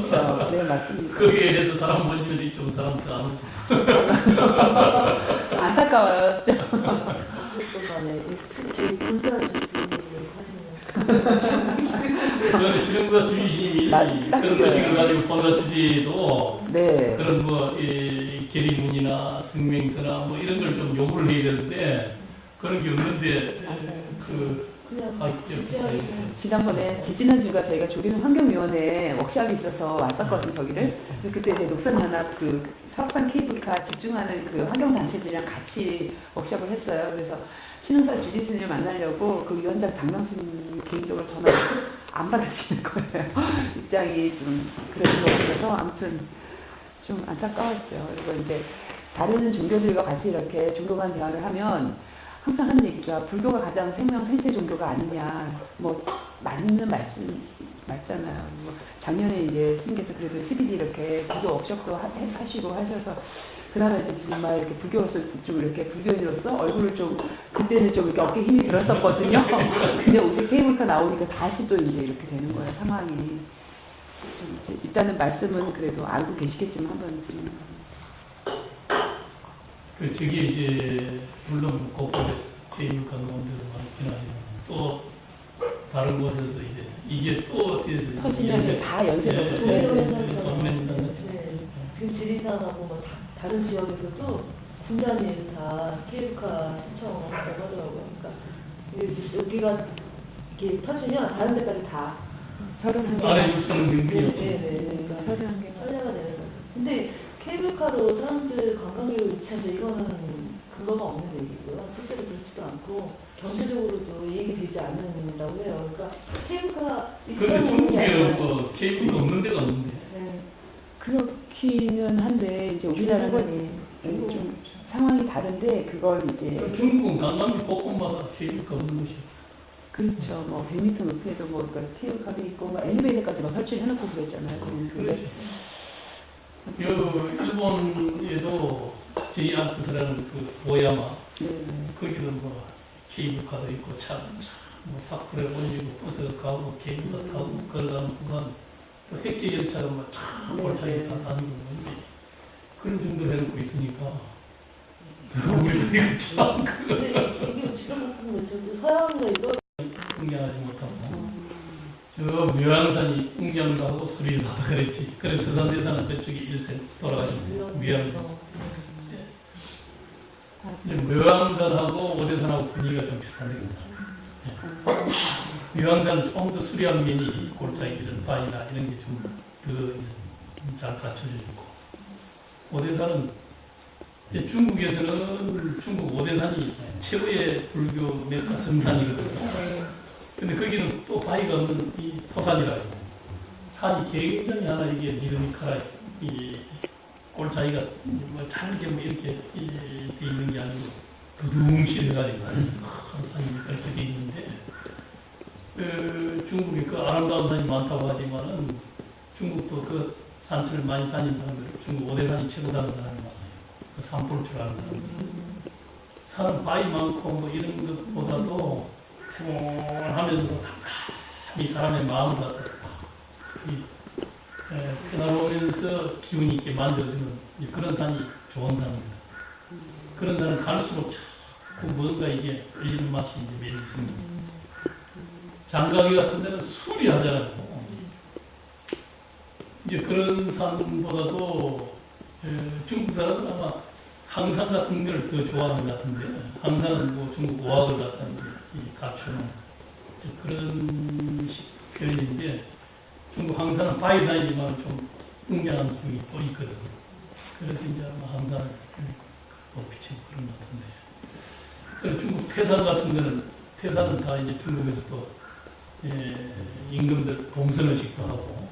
그렇죠. 네, 맞습니다. 거기에 대해서 사람 몰리면 이쪽 사람도 안 오죠. 안타까워요. 어쨌든 간에 저희 군사 주신분들이 하시는 그런 실용자 주의심이 그런 것을 가지고 본사 주제도 네. 그런 이 계리문이나 승명서나 뭐 이런 걸 좀 요구를 해야 되는데 그런 게 없는데 그냥 지지하시는 지난번에 지지난주가 저희가 조리는 환경위원회 워크숍이 있어서 왔었거든요, 저기를. 그래서 그때 이제 녹산연합 설악산 케이블카 집중하는 환경단체들이랑 같이 워크숍을 했어요. 그래서 신흥사 주지스님을 만나려고 위원장 장명수님 개인적으로 전화를 안 받으시는 거예요. 입장이 좀 그런 것 같아서 아무튼 좀 안타까웠죠. 그리고 이제 다른 종교들과 같이 이렇게 종교 간 대화를 하면 항상 하는 얘기가 불교가 가장 생태 종교가 아니냐, 뭐 맞는 말씀 맞잖아요. 뭐 작년에 이제 스님께서 그래도 12일 이렇게 불교 워크숍도 하시고 하셔서 그나마 이제 정말 이렇게 불교로서 좀 이렇게 불교인으로서 얼굴을 좀 그때는 좀 이렇게 어깨 힘이 들었었거든요. 근데 오늘 케이블카 나오니까 다시 또 이제 이렇게 되는 거예요, 상황이. 좀 이제 일단은 말씀은 그래도 알고 계시겠지만 한번 드리는 겁니다. 저게 이제 물론 곳곳에 케이블카 농원들도 많긴 하지만 또 다른 곳에서 이게 또 어디에서 터지면서 다 연쇄적으로 지금 지리산하고 뭐 다른 지역에서도 분단위에서 다 케이블카 신청을 한다고 하더라고요. 그러니까 여기가 이렇게 터지면 다른 데까지 다 31개. 안에 육수는 경비였지. 그러니까 31개. 선례가 되는 거예요. 근데 케이블카로 사람들 관광객을 유치한다 이거는 근거가 없는 얘기고요. 실제로 그렇지도 않고 경제적으로도 이익이 되지 않는다고 해요. 그러니까 케이블카 근데 중국에는 뭐 케이블카 없는 데가 없는데. 네. 그렇기는 한데 이제 우리나라는 좀 상황이 다른데 그걸 이제 중국은 강남이 곳곳마다 케이블카 없는 곳이 없어. 그렇죠. 뭐 100m 높이에도 뭐 그러니까 케이블카도 있고 뭐 엘리베이터까지 막 설치해놓고 그랬잖아요. 그렇죠. 일본에도 제이알프스라는 오야마 거기도 뭐 케이블카도 있고 뭐 사쿠라에 올리고 버스 가고 케이블카 타고 걸어가는 구간 또 핵계열차가 막 골차게 다 다니고 있는데 그런 정도로 해놓고 있으니까 우리도 이거 참 근데 이게 주변 같은 거 저도 서양이나 이거 흥량하지 못하고 저 묘양산이 웅장도 하고 수리도 하다 그랬지. 그래서 서산대사는 그쪽에 일생 돌아가셨고 묘양산. 묘양산하고 오대산하고 분위기가 좀 비슷한데 묘양산은 조금 더 수려한 면이 골짜기 이런 바위나 이런 게 좀 더 잘 갖춰져 있고 오대산은 중국에서는 중국 오대산이 최고의 불교 메카 성산이거든요. 근데 거기는 또 바위가 없는 이 토산이라고 산이 굉장히 하나 이게 리드미컬하게 이 골짜기가 뭐 잘게 뭐 이렇게 돼 있는 게 아니고 두둥실해가지고 큰 산이 그렇게 돼 있는데 중국에 아름다운 산이 많다고 하지만은 중국도 그 산천을 많이 다닌 사람들 중국 오대산이 최고다는 사람이 많아요. 그 산볼 줄 아는 사람들 산은 바위 많고 뭐 이런 것보다도 평온하면서도 이 사람의 마음을 갖다 편안하면서 기운 있게 만들어주는 그런 산이 좋은 산입니다. 그런 산은 갈수록 자꾸 뭔가 이게 끌리는 맛이 이제 매력이 생깁니다. 장가기 같은 데는 수리하잖아요. 이제 그런 산보다도 중국 사람은 아마 항산 같은 걸 더 좋아하는 것 같은데 항산은 뭐 중국 오학을 갖다 갖추는 그런 표현인데 중국 항산은 바위산이지만 좀 웅장한 기운이 또 있거든. 그래서 이제 아마 항산을 높이치고 그런 것 같은데. 그리고 중국 태산 같은 거는 태산은 다 이제 중국에서 또 임금들 봉선의식도 하고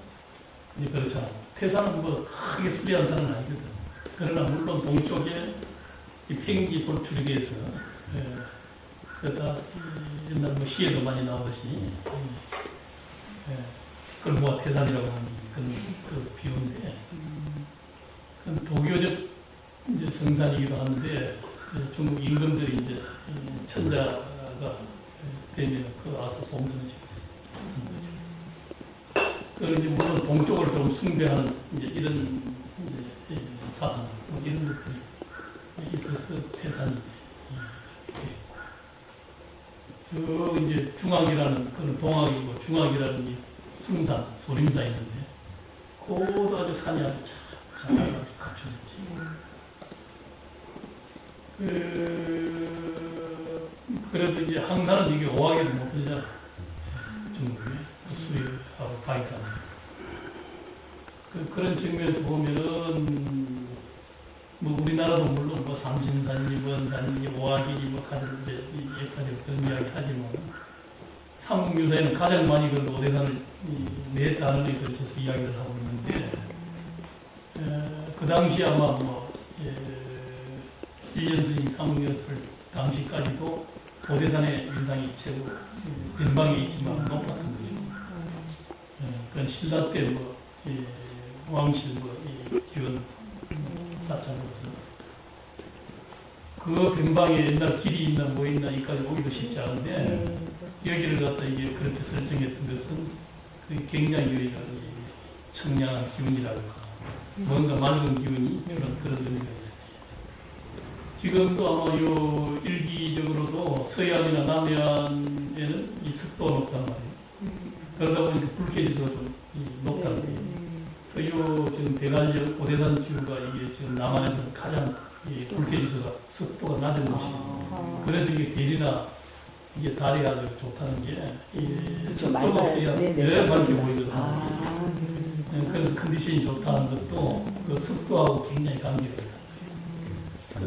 이제 그렇잖아. 태산은 뭐 크게 수리한 산은 아니거든. 그러나 물론 동쪽에 이 팽지 돌출기에서 그러다 옛날 뭐 시에도 많이 나오듯이 티끌모아 태산이라고 하는 그런 그 비유인데 그건 도교적 이제 성산이기도 한데 그 중국 임금들이 이제 천자가 되면 그 와서 봉선을 시키는 거죠. 그 이제 물론 동쪽을 좀 숭배하는 이제 이런 이제 사상 뭐 이런 것들이 있어서 태산이 저 이제 중앙이라는 그런 동학이고 중앙이라는 이 숭산 소림사 있는데 그것도 아주 산이 아주 잘 갖춰졌지. 그래도 이제 항산은 이게 오하게도 못 되잖아. 중국에 수입하고 바이산. 그런 측면에서 보면은 뭐 우리나라도 물론 뭐 삼신산이, 원산이, 오하기니 뭐 가장 이제 역사적으로 그런 이야기 하지만 삼국유사에는 가장 많이 그 오대산을 네 단원에 걸쳐서 이야기를 하고 있는데 그 당시 아마 뭐 일년스님 삼국연설 당시까지도 오대산의 위상이 최고 변방에 있지만 높았던 거죠. 그건 신라 때 뭐 왕실 뭐 기원 사찰로서 그 변방에 옛날 길이 있나 뭐 있나 이까지 오기도 쉽지 않은데 여기를 갖다 이게 그렇게 설정했던 것은 그 굉장히 여기가 청량한 기운이랄까 뭔가 맑은 기운이 그런 의미가 있었지. 지금도 아마 요 일기적으로도 서해안이나 남해안에는 이 습도가 높단 말이에요. 그러다 보니까 불쾌지수가 좀 높다는 거예요. 요 지금 대관령 오대산 지구가 이게 지금 남한에서 가장 이 불쾌지수가 습도가 낮은 곳이에요. 그래서 이게 별이나 이게 달이 아주 좋다는 게 이 습도가 없어야 여러 밝게 보이거든요. 그래서 컨디션이 좋다는 것도 그 습도하고 굉장히 관계가 있다.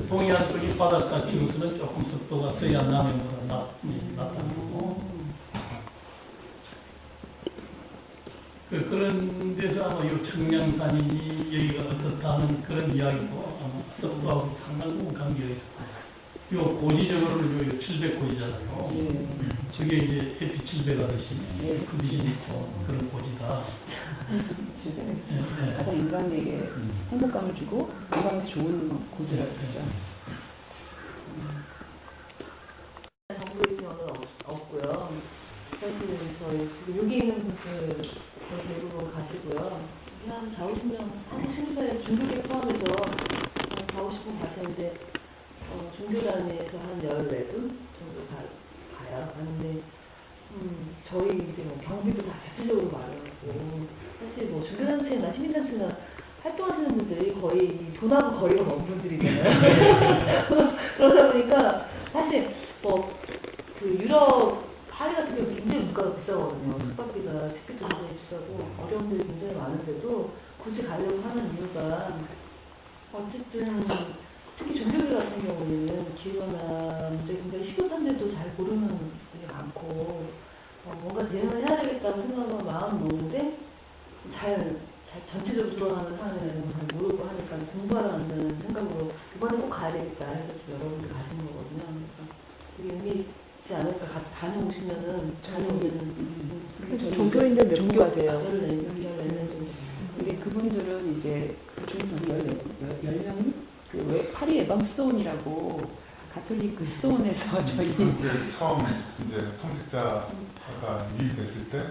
동해안 쪽이 바닷가 지구수는 조금 습도가 서해안 남해보다 낮다는 거고. 그런 데서 아마 이 청량산이 여기가 어떻다는 그런 이야기도 아마 습도하고 상당히 관계가 있을 거예요. 요 고지적으로는 요 700고지잖아요. 저게 이제 햇빛 700하듯이 컨디션이 좋은 그런 고지다. 가장 인간에게 행복감을 주고 건강에 좋은 고지라고 그러죠. 정부의 지원은 없고요. 사실 저희 지금 여기 있는 분들 거의 대부분 가시고요. 한 4, 50명 한국 신사에서 종교계 포함해서 한 4, 50분 가시는데 종교단에서 한 14분 정도 가요. 가는데 저희 이제 뭐 경비도 다 자체적으로 마련하고 사실 뭐 종교단체나 시민단체나 활동하시는 분들이 거의 돈하고 거리가 먼 분들이잖아요. 그러다 보니까 사실 뭐 그 유럽 파리 같은 경우 굉장히 물가가 비싸거든요. 숙박비가 식비도 굉장히 비싸고 어려움들이 굉장히 많은데도 굳이 가려고 하는 이유가 어쨌든 특히 종교계 같은 경우에는 기후나 문제 굉장히 시급한데도 잘 모르는 분들이 많고 뭔가 대응을 해야 되겠다고 생각하면 마음 먹는데 잘 전체적으로 돌아가는 상황이라는 걸 잘 모르고 하니까 공부하라는 생각으로 이번에 꼭 가야 되겠다 해서 여러분들 가시는 거거든요. 그래서 되게 의미 있지 않을까 다녀오시면은 그래서 종교인들 종교하세요. 14년 정도. 근데 그분들은 이제 그 중에서 10명이 그 파리 에방 스톤이라고 가톨릭 그 스톤에서 저희 처음 이제 성직자가 유입됐을 때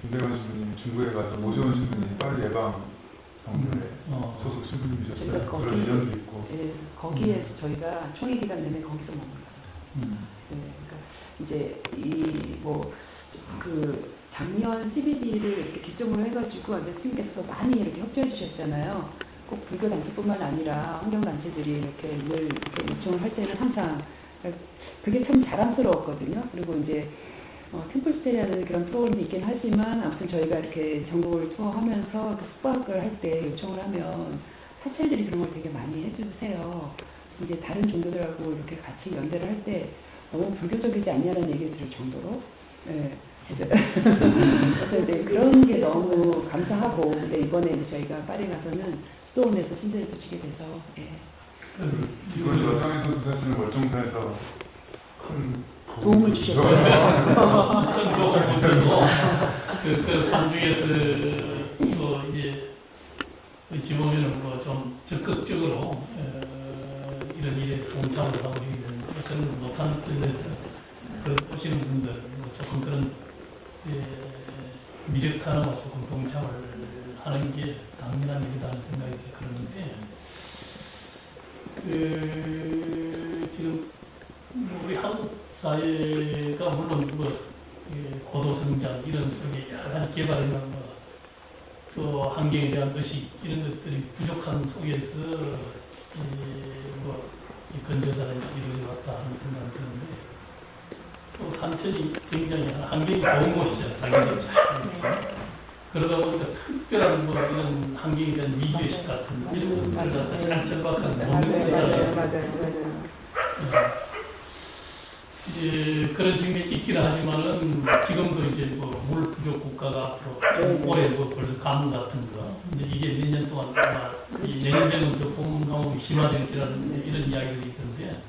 김대건 신부님 중국에 가서 모셔온 신부님 파리 예방 성교회 소속 신부님이셨어요. 저희가 그런 인연도 있고. 거기에서 저희가 총회 기간 내내 거기서 머물러요. 그러니까 이제 이 뭐 그 작년 CBD를 이렇게 기점으로 해가지고 스님께서도 많이 이렇게 협조해 주셨잖아요. 꼭 불교 단체뿐만 아니라 환경 단체들이 이렇게 늘 이렇게 요청을 할 때는 항상 그게 참 자랑스러웠거든요. 그리고 이제 템플스테이라는 그런 프로그램도 있긴 하지만 아무튼 저희가 이렇게 전국을 투어하면서 그 숙박을 할 때 요청을 하면 사찰들이 그런 걸 되게 많이 해주세요. 그래서 이제 다른 종교들하고 이렇게 같이 연대를 할 때 너무 불교적이지 않냐는 얘기를 들을 정도로. 네. 그래서 이제 그런 게 너무 감사하고, 근데 이번에 이제 저희가 파리 가서는 수도원에서 신세를 붙이게 돼서, 예. 이번 여정에서도 사실은 월정사에서 큰 도움을 주셨어요. 그 산중에서 또 이제 지보면은 뭐 좀 적극적으로 이런 일에 동참을 하고 있는 저는 못하는 뜻에서 그 오시는 분들 조금 그런 미력 하나가 조금 하는 게 당연한 일이라는 생각이 그러는데 지금 우리 한국 사회가 물론 고도 성장 이런 속에 여러 가지 개발이나 또 환경에 대한 의식 이런 것들이 부족한 속에서 이 건설사가 이루어져 왔다 하는 생각이 드는데 또 산천이 굉장히 환경이 좋은 곳이잖아요. 상대적으로 그러다 보니까 특별한 이런 환경에 대한 미의식 같은 이런 것들을 갖다 잘 절박하는 없는 곳이잖아요. 맞아요. 이제 그런 측면이 있긴 하지만은 지금도 이제 물 부족 국가가 앞으로 올해 벌써 가뭄 같은 거 이제 이게 몇 년 동안 아마 이 내년 되면 더 봄 가뭄이 심화되겠다는 이런 이야기들이 있던데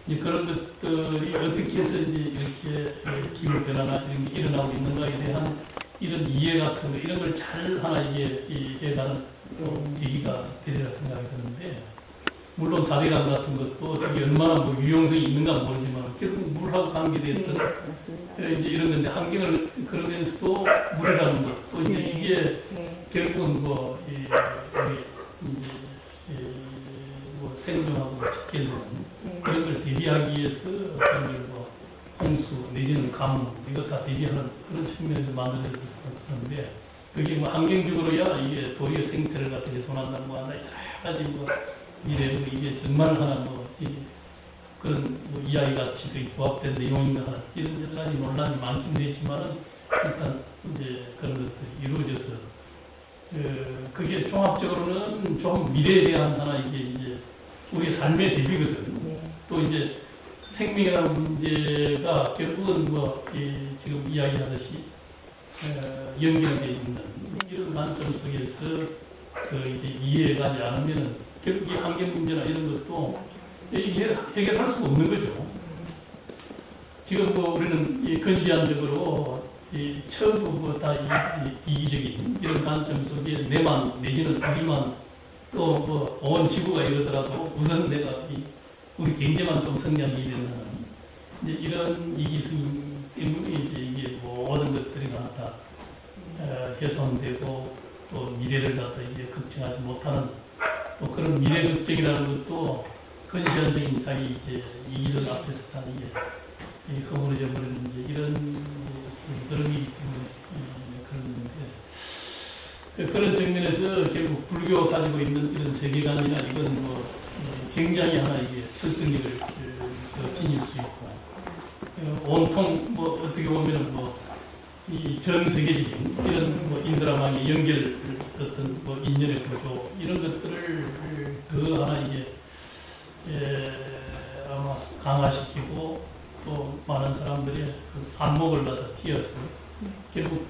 이제 그런 것들이 어떻게 해서 이제 이렇게 기후 변화나 이런 게 일어나고 있는가에 대한 이런 이해 같은 거 이런 걸 잘 하나 이게 해가는 계기가 되리라 생각이 드는데. 물론 사대강 같은 것도 저기 얼마나 유용성이 있는가 모르지만 결국 물하고 관계됐던 이제 이런 건데 환경을 그러면서도 물이라는 것 또 이제 이게 결국은 우리 생존하고 직결되는 그런 걸 대비하기 위해서 홍수 내지는 가뭄 이것 다 대비하는 그런 측면에서 만들어졌다고 생각하는데 그게 환경적으로야 이게 도리의 생태를 갖다 훼손한다 한다 여러 가지 이래도 이게 정말 하나 그런 이야기 같이 부합된 내용인가 하나 이런 여러 가지 논란이 많긴 했지만은 일단 이제 그런 것들이 이루어져서 그게 종합적으로는 좀 미래에 대한 하나 이제 우리의 삶의 대비거든. 또 이제 생명이라는 문제가 결국은 지금 이야기하듯이 연결되어 있는 이런 관점 속에서 이제 이해가지 않으면은 결국 이 환경 문제나 이런 것도 해결할 수가 없는 거죠. 지금 우리는 건시안적으로 처음부터 다 이기적인 이런 관점 속에 내만 내지는 자기만 또 온 지구가 이러더라도 우선 내가 우리 경제만 좀 성장이 되는 이제 이런 이기성 때문에 이제 이게 모든 것들이 다 훼손되고 또 미래를 갖다 이제 걱정하지 못하는 또 그런 미래 걱정이라는 것도 건시안적인 자기 이제 이기성 앞에서 다 이게 허물어져 버리는 이제 이런 그런이기 때문에 그런데 그런 측면에서 결국 불교가 가지고 있는 이런 세계관이나 이건 굉장히 하나 이게 설득력을 지닐 수 있고 온통 어떻게 보면은 이 전 세계적인 이런 인드라망의 연결 어떤 인연의 구조 이런 것들을 더 하나 이게 아마 강화시키고 또 많은 사람들의 그 안목을 갖다 띄어서 결국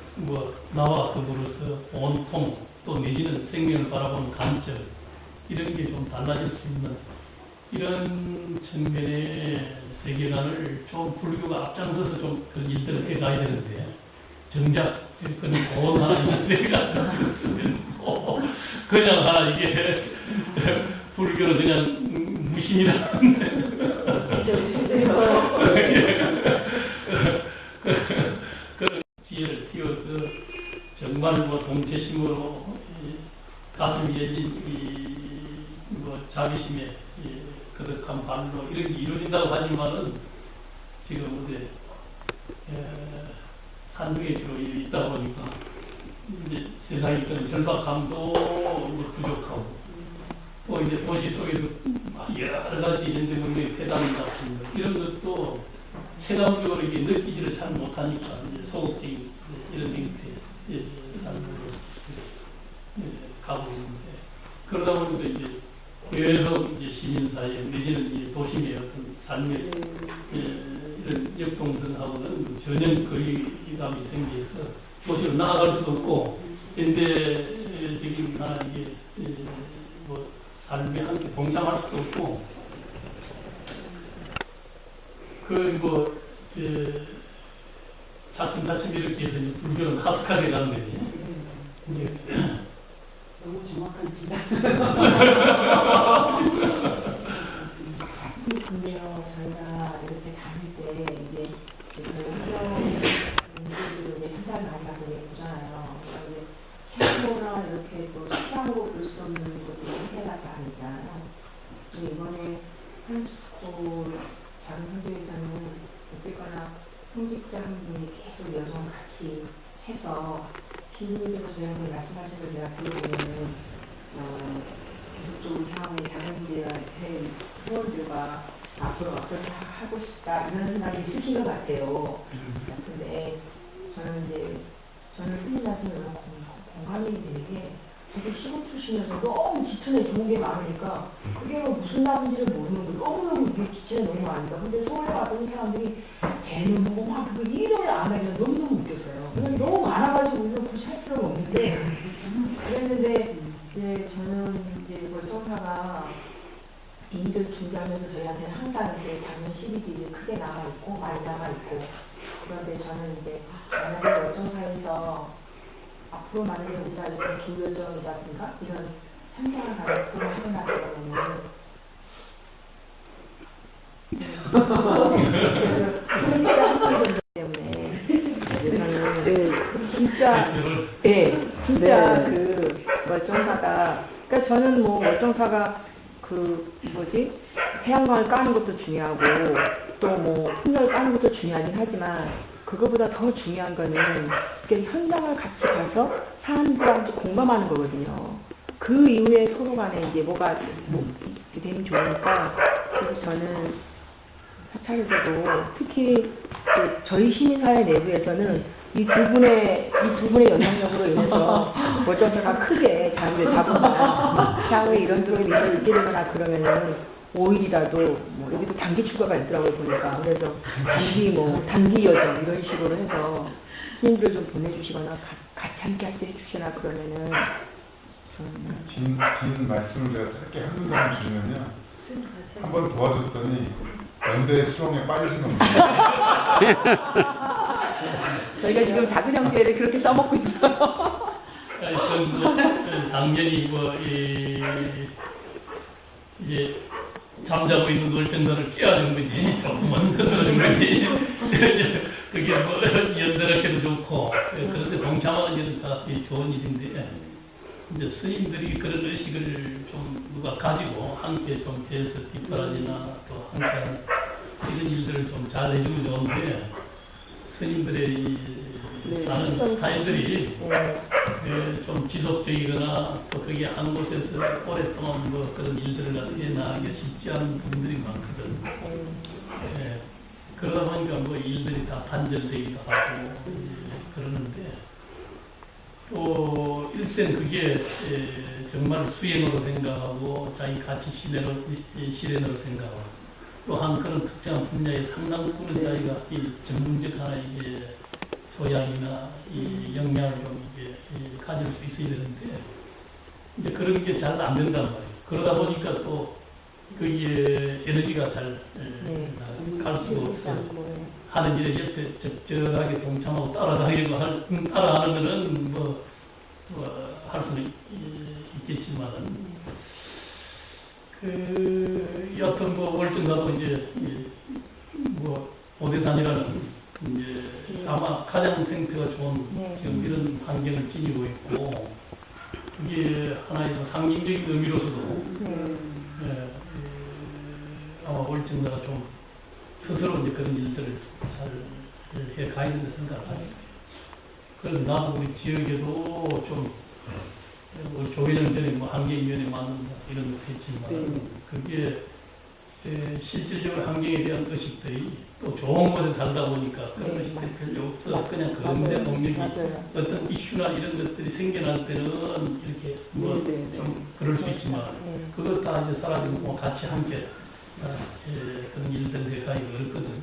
나와 더불어서 온통 또 내지는 생명을 바라보는 관점 이런 게 좀 달라질 수 있는 이런 측면의 세계관을 좀 불교가 앞장서서 좀 그런 일들을 해가야 되는데 정작 그런 좋은 하나 이런 세계관을 쓰면서 그냥 하나 이게 불교는 그냥 무신이라는데 진짜 무신돼서 그런 지혜를 띄워서 정말 동체심으로 가슴이 열린 자비심에 거듭한 발로 이런 게 이루어진다고 하지만은 지금 어디 산중에 주로 있다 보니까 이제 세상이 그런 절박함도 이제 부족하고 또 이제 도시 속에서 여러 가지 이런 데문에 폐담 같은 거 이런 것도 체감적으로 이게 느끼지를 잘 못하니까 이제 소극적인 이런 형태의 삶으로 가고 있는데 그러다 보니까 이제 계속 이제 시민사회 내지는 이제 도심의 어떤 삶의 이런 역동성하고는 전혀 거리감이 생겨서 도시로 나아갈 수도 없고 현대적인 하나 이게 삶에 함께 동참할 수도 없고 차츰차츰 이렇게 해서 이제 불교는 하스카게 가는 거지. 너무 정확한 진단. 근데요, 저희가 이렇게 다닐 때 이제 환경 문제들을 이제 굉장히 많이 가지고 보잖아요. 최고라고 한정을 이렇게 또 식상으로 볼 수 없는 것들이 한계가 잘 있잖아요. 근데 이번에 한스쿨 작은 학교에서는 어쨌거나 성직자 한 분이 계속 여정을 같이 해서 신부님께서 저희한테 말씀하신 걸 제가 들어보면은 계속적으로 향후에 작은 회원들과 앞으로 어떻게 하고 싶다 이런 생각이 있으신 것 같아요. 같은데 저는 스님 말씀에 너무 공감이 되는 게 저도 시골 출신이어서 너무 지천에 좋은 게 많으니까 그게 무슨 나무인지를 모르는 거 너무너무 이게 지천에 너무 많으니까 근데 서울에 왔던 사람들이 쟤는 뭐 막 그 일을 안 하면 너무너무 웃겼어요. 너무 많아가지고 우리가 굳이 할 필요가 없는데 그랬는데 이제 저는 이제 월정사가 이 일을 준비하면서 저희한테는 항상 이제 작년 12일이 크게 남아있고 많이 남아있고 그런데 저는 이제 만약에 월정사에서 앞으로 만약에 우리가 이런 기후여정이라든가 이런 현장을 가는 프로를 하게 되면 때문에 저는 진짜 진짜 네. 그 월정사가 그러니까 저는 뭐 월정사가 그 뭐지 태양광을 까는 것도 중요하고 또 뭐 풍력을 까는 것도 중요하긴 하지만 그거보다 더 중요한 거는 이렇게 현장을 같이 가서 사람들하고 공감하는 거거든요. 그 이후에 서로 간에 이제 뭐가 되면 좋으니까 그래서 저는 사찰에서도 특히 저희 시민사회 내부에서는 이 두 분의 영향력으로 인해서 월정사가 크게 자리를 잡으면 향후에 이런 일이 있게 되거나 그러면은 5일이라도 뭐 여기도 단기 휴가가 있더라고요 보니까 그래서 단기 여정 이런 식으로 해서 스님들을 좀 보내주시거나 같이 함께 할 수 해주시나 그러면은 좀 긴 말씀을 제가 짧게 한 문장 주면요. 한 번 도와줬더니 연대 수렁에 빠지신 겁니다. 저희가 지금 작은 형제를 그렇게 써먹고 있어요. 하여튼 뭐 당연히 이제 잠자고 있는 월정사를 깨워준 거지 조금만 건드려준 거지. 그게 뭐 연대롭게도 좋고 그런데 동참하는 일은 다 좋은 일인데 이제 스님들이 그런 의식을 좀 누가 가지고 함께 좀 해서 뒷바라지나 또 함께하는 이런 일들을 좀 잘 해주면 좋은데 스님들의 사는 스타일들이 좀 지속적이거나 또 그게 한 곳에서 오랫동안 뭐 그런 일들을 어떻게 나가기가 쉽지 않은 분들이 많거든. 그러다 보니까 뭐 일들이 다 단절되기도 하고 그러는데 또 일생 그게 정말 수행으로 생각하고 자기 가치 실현으로 생각하고 또한 그런 특정한 분야의 상당 부분은 자기가 이 전문적 하나의 소양이나 이 역량을 좀 가질 수 있어야 되는데 이제 그런 게 잘 안 된단 말이에요. 그러다 보니까 또 그게 에너지가 잘 갈 수가 없어요. 하는 일에 옆에 적절하게 동참하고 따라하려면은 뭐 할 수는 있겠지만은 여튼 뭐 월정사도 이제 뭐 오대산이라는 이제 아마 가장 생태가 좋은 지금 이런 환경을 지니고 있고 그게 하나의 상징적인 의미로서도 아마 월정사가 좀 스스로 이제 그런 일들을 잘 해가야 된다 생각을 하죠. 그래서 나도 우리 지역에도 좀 조계정 전에 뭐 환경위원회 만든다 이런 것도 했지만 그게 실질적으로 환경에 대한 의식들이 또 좋은 곳에 살다 보니까 그런 의식들이 별로 없어. 그냥 금세 동력이 어떤 이슈나 이런 것들이 생겨날 때는 이렇게 뭐 좀 그럴 수 있지만 그것 다 이제 사라지고 뭐 같이 함께 그런 일들을 해가기가 어렵거든.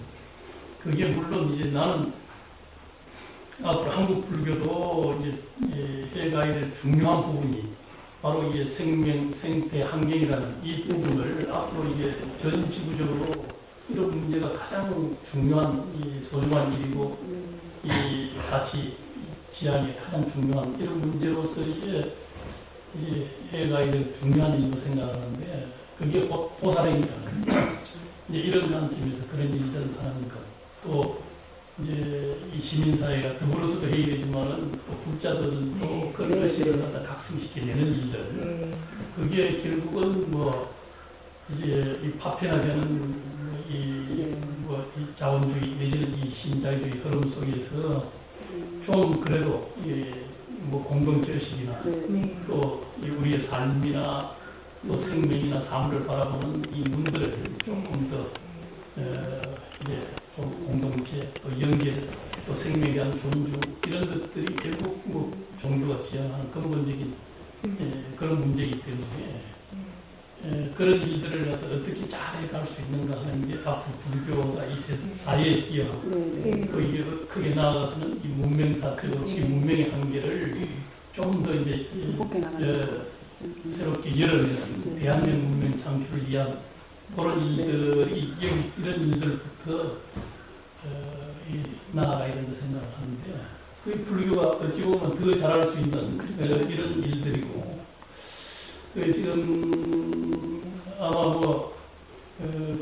그게 물론 이제 나는 앞으로 한국 불교도 이제 해가야 될 중요한 부분이 바로 이게 생명, 생태, 환경이라는 이 부분을 앞으로 이게 전 지구적으로 이런 문제가 가장 중요한 이 소중한 일이고 이 가치 지향의 가장 중요한 이런 문제로서 이제 해가야 될 중요한 일로 생각하는데 그게 보살행이라는 이제 이런 관점에서 그런 일들을 하는 것 또 이제 이 시민사회가 더불어서도 해야 되지만은 또 불자들은 또 그런 네, 것을 네. 갖다 각성시켜내는 일들. 그게 결국은 뭐 이제 이 파편화되는 이 자원주의 내지는 이 신자유주의 흐름 속에서 좀 그래도 뭐 공동체의식이나 네. 또 우리의 삶이나 또 생명이나 삶을 바라보는 이 문들을 조금 더 이제 좀 공동체 또 연계 또 생명에 대한 존중 이런 것들이 결국 뭐 종교가 지향하는 근본적인 그런 문제이기 때문에 그런 일들을 갖다 어떻게 잘 해갈 수 있는가 하는 게 앞으로 불교가 이 사회에 기여하고 네. 또 이게 크게 나아가서는 이 문명사적으로 이 문명의 한계를 좀 더 이제 극복해 나가는 새롭게 열어내는 대한민국 문명 창출을 위한 그런 일들이 이런 일들부터 나아가야 된다 생각을 하는데 그 불교가 어찌 보면 더 잘할 수 있는 이런 일들이고 지금 아마 뭐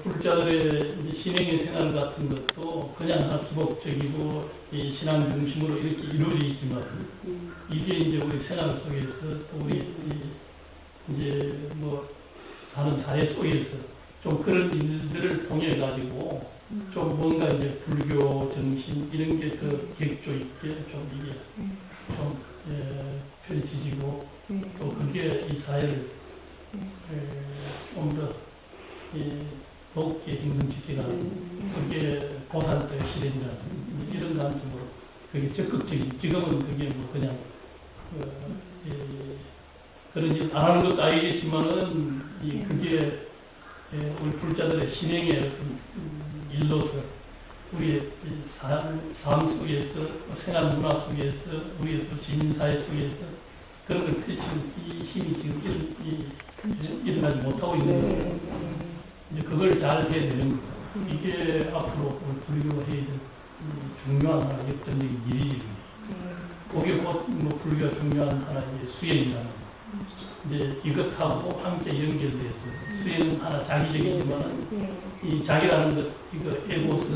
불자들의 이제 신행의 생활 같은 것도 그냥 하나 기복적이고 이 신앙 중심으로 이렇게 이루어져 있지만 이게 이제 우리 생활 속에서 또 우리 이제 뭐 사는 사회 속에서 좀 그런 일들을 통해 가지고 좀 뭔가 이제 불교 정신 이런 게 더 격조 있게 좀 이게 좀 펼쳐지고 또 그게 이 사회를 좀 더 높게 형성시키는 그게 보살도의 실현이라는 이런 관점으로 그게 적극적인 지금은 그게 뭐 그냥 그런 일 안 하는 것도 아니겠지만은 그게 우리 불자들의 신행의 어떤 일로서 우리의 삶 속에서 생활 문화 속에서 우리의 또 시민사회 속에서 그런 걸 펼치는 이 힘이 지금 일어나지 못하고 있는 거예요. 이제 그걸 잘 해내는 거. 이게 앞으로 우리 불교가 해야 될 중요한 하나 역점적인 일이지. 그게 뭐 불교가 중요한 하나의 수행이라는 거. 이제 이것하고 함께 연결돼서 수행은 하나 자기적이지만은 이 자기라는 것, 이거 에고스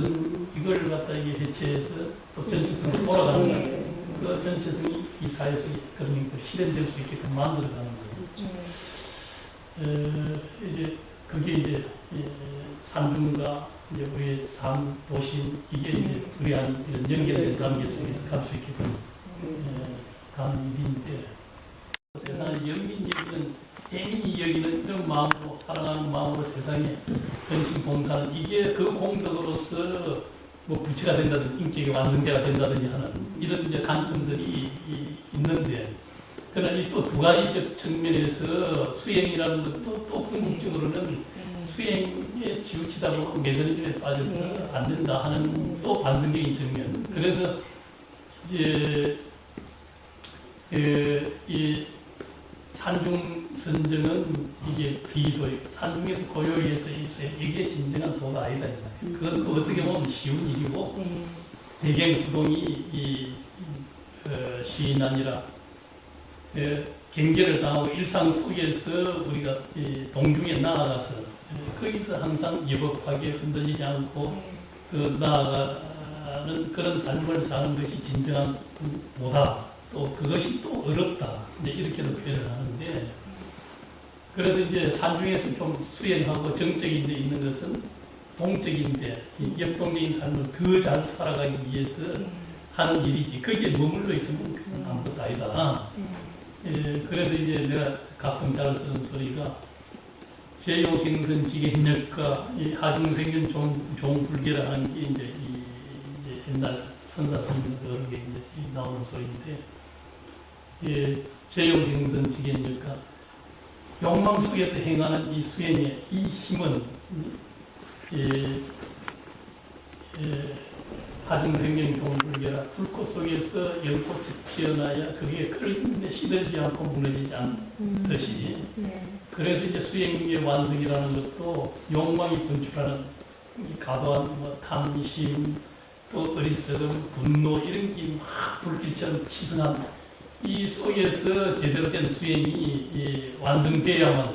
이걸 갖다 이게 해체해서 또 전체성으로 돌아가는 거예요. 그 전체성이 이 사회 속에 그런 것들 실현될 수 있게끔 만들어가는 거예요. 이제 그게 이제 산중과 이제 우리의 삶, 도심 이게 이제 우리한 이런 연결된 관계 속에서 갈 수 있게끔 가는 일인데 세상에 영민이 여기는 애민이 여기는 이런 마음으로 사랑하는 마음으로 세상에 헌신 봉사는 이게 그 공덕으로서 뭐 부처가 된다든지 인격이 완성되가 된다든지 하는 이런 이제 관점들이 있는데 그러나 이 또 두 가지적 측면에서 수행이라는 것도 또 궁극적으로는 수행에 치우치다 보면 매너리즘에 빠져서 안 된다 하는 또 반성적인 측면. 그래서 이제 이 산중 선정은 이게 비도의 산중에서 고요에서 이게 진정한 도가 아니다. 그건 또 어떻게 보면 쉬운 일이고 대경 부동이 시인 아니라 경계를 당하고 일상 속에서 우리가 동중에 나아가서 거기서 항상 여법하게 흔들리지 않고 그 나아가는 그런 삶을 사는 것이 진정한 도다. 또 그것이 또 어렵다. 이제 이렇게도 표현을 하는데 그래서 이제 산중에서 좀 수행하고 정적인 데 있는 것은 동적인데 역동적인 삶을 더 잘 살아가기 위해서 하는 일이지. 거기에 머물러 있으면 그건 아무것도 아니다. 그래서 이제 내가 가끔 잘 쓰는 소리가 제용행선지계협력과 하중생년 종불계라는 게 이제 옛날 선사스님들 게 이제 나오는 소리인데 제용행선지계협력과 욕망 속에서 행하는 이 수행의 이 힘은 하중생명 종불계라 불꽃 속에서 연꽃이 피어나야 그게 그런데 시들지 않고 무너지지 않듯이 그래서 이제 수행의 완성이라는 것도 욕망이 분출하는 이 과도한 뭐 탐심 또 어리석음 분노 이런 게 막 불길처럼 치성한 이 속에서 제대로 된 수행이 완성돼야만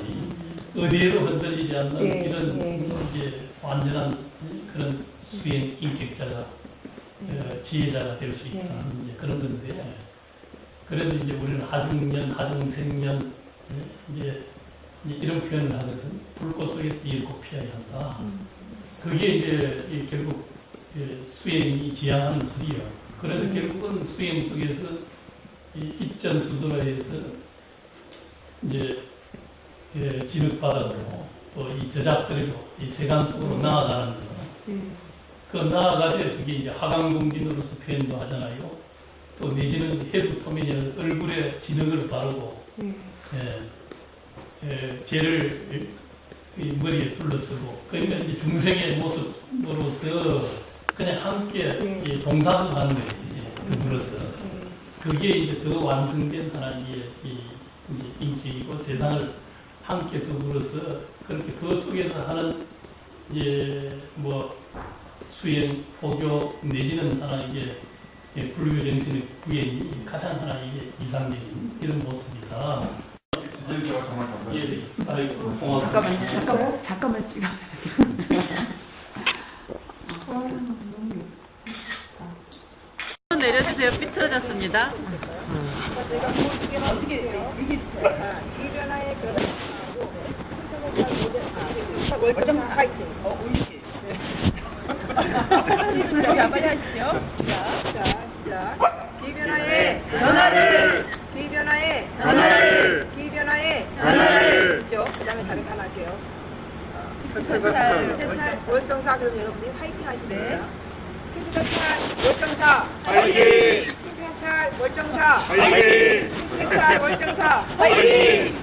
어디에도 흔들리지 않는 이런 이제 완전한 그런 수행 인격자가 지혜자가 될 수 있다 이제 그런 건데 그래서 이제 우리는 하중년, 하중생년 이제 이런 표현을 하거든. 불꽃 속에서 일꼭 피어야 한다. 그게 이제 결국 수행이 지향하는 길이요. 그래서 결국은 수행 속에서 이 입전수소에서 이제 진흙바닥으로 또 이 저작거리로 이 세간 속으로 나아가는 거. 그 나아가되 그게 이제 하강공진으로서 표현도 하잖아요. 또 내지는 헤드토면이라서 얼굴에 진흙을 바르고 죄를 이 머리에 둘러쓰고 그러니까 이제 중생의 모습으로서 그냥 함께 이 동사서 하는 거예요. 그으로서 그게 이제 더 완성된 하나님의 이제 인격이고 세상을 함께 더불어서 그렇게 그 속에서 하는 이제 뭐 수행, 포교 내지는 하나 이제 불교 정신의 구현이 가장 하나 이게 이상적인 이런 모습이다. 지혜자가 정말 감사합니다. 아이고 고맙습니다. 잠깐만 찍어. 내려주세요. 삐뚤어졌습니다. 자, 빨리 하십시오. 자, 시작. 기변화의 변화를, 기변화의 변화를, 기변화의 변화를. 그죠? 그 다음에 다른 거 하나 할게요. 세살 월성사. 그럼 여러분이 화이팅 하시면 돼요. 세살 월정사. 화이팅! 세살 월정사. 화이팅! 세살 월정사. 화이팅!